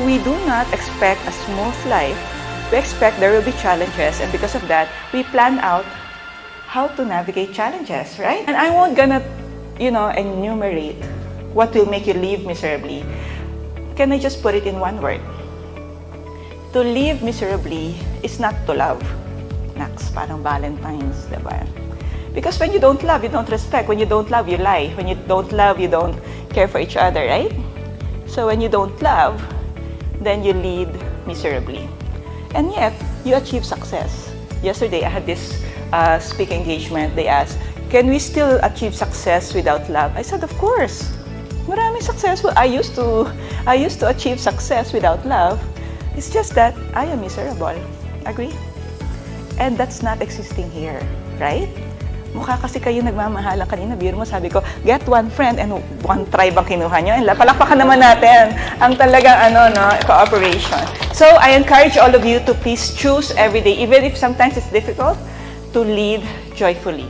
We do not expect a smooth life. We expect there will be challenges, and because of that, we plan out how to navigate challenges, right? And I won't gonna, enumerate what will make you live miserably. Can I just put it in one word? To live miserably is not to love. Naks, parang Valentine's, diba? Because when you don't love, you don't respect. When you don't love, you lie. When you don't love, you don't care for each other, right? So when you don't love, then you lead miserably. And yet, you achieve success. Yesterday, I had this speaking engagement. They asked, can we still achieve success without love? I said, of course. Maraming successful. I used to achieve success without love. It's just that I am miserable. Agree? And that's not existing here, right? Mukha kasi kayo nagmamahalan kanina. Biro mo, sabi ko, get one friend and one tribe ang kinuha nyo. And palakpakan naman natin ang talagang cooperation. So I encourage all of you to please choose every day, even if sometimes it's difficult, to lead joyfully.